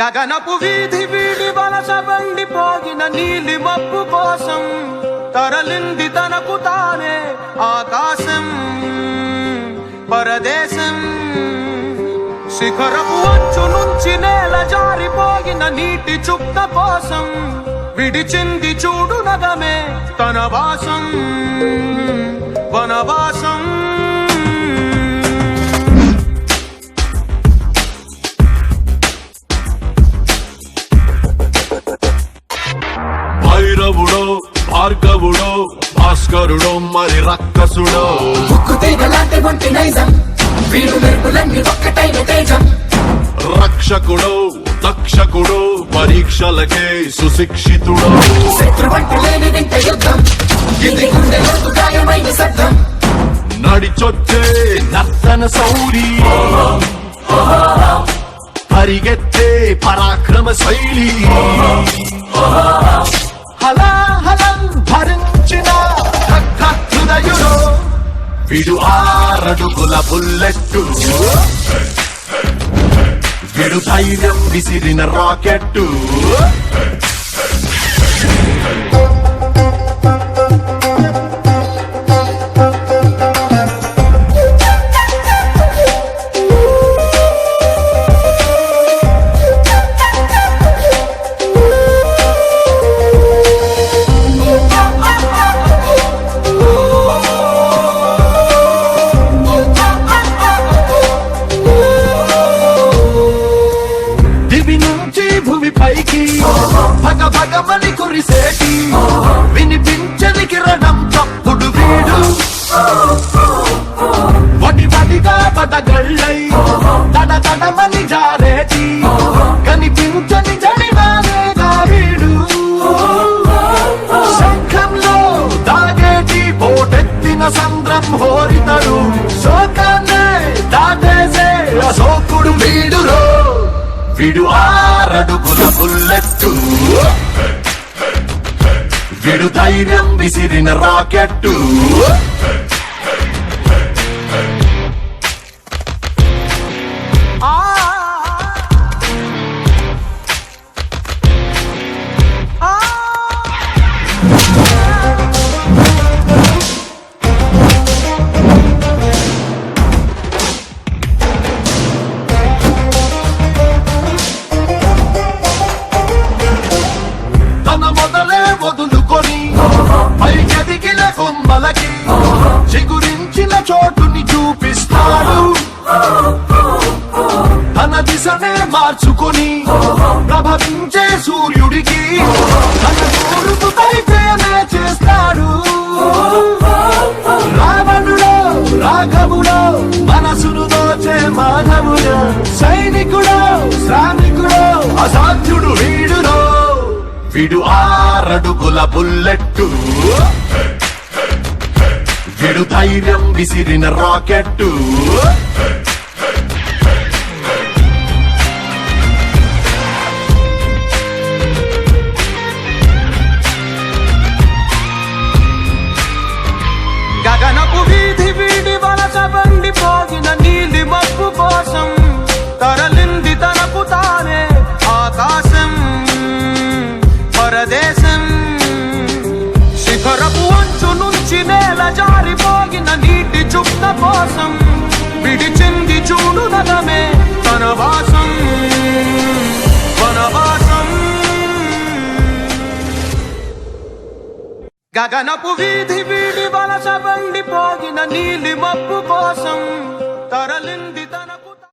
గగనపు వీధి వీడి వలస బండిపోగిన నీలి మబ్బు కోసం తరలింది తనకు తానే ఆకాశం పరదేశం. శిఖరపు అంచు నుంచి నేల జారిపోగిన నీటి చుక్క కోసం విడిచింది చూడు నగమే తన వాసం వనవాసం. భైరవుడో భార్గవుడో భాస్కరుడో మరి రక్కసుడో రక్షకుడో దక్షకుడో పరీక్షలకే సుశిక్షితుడో నడిచొచ్చే నర్తన సౌరి పరిగెత్తే పరాక్రమ శైలి హలాహలం భరించిన హృదయుడు విడు 6 అడుగుల బుల్లెట్టు విడు ధైర్యం విసిరిన రాకెట్టు. పైకి భగ భగమని కురిసేటి వినిపించని కిరణం తప్పుడు వీడు వడి వడిగా పదగళ్ళై తన తడమని జారేటి కనిపించని జడివానేగా వీడు. శంఖంలో దాగేటి పోటెత్తిన సంద్రం హోరితడు శోకాన్నే దాటేసే అశోకుడు వీడురో విడు 6 అడుగుల బుల్లెట్టు విడు ధైర్యం విసిరిన రాకెట్టు. వదులుకొని పైకెదిగిన కొమ్మలకి చిగురించిన చోటుని చూపిస్తాడు. తన దిశనే మార్చుకొని ప్రభవించే సూర్యుడికి తన తోడుకు పైపేనే చేస్తాడు. రావణుడో రాఘవుడో మనసును దోచే మాధవుడో సైనికుడో శ్రామికుడో అసాధ్యుడు వీడునో విడు 6 అడుగుల బుల్లెట్టు విడు ధైర్యం విసిరిన రాకెట్టు. గగనపు వీధి వీడి వలస బండిపోగిన నీలి మబ్బు కోసం తరలింది తనకు తానే ఆకాశం పరదేశం. శిఖరపు అంచు నుంచి నేల జారిపోగిన నీటి చుక్క కోసం విడిచింది చూడు నగమే తన వాసం వనవాసం. గగనపు వీధి వీడి వలస బండిపోగిన నీలి మబ్బు కోసం తరలింది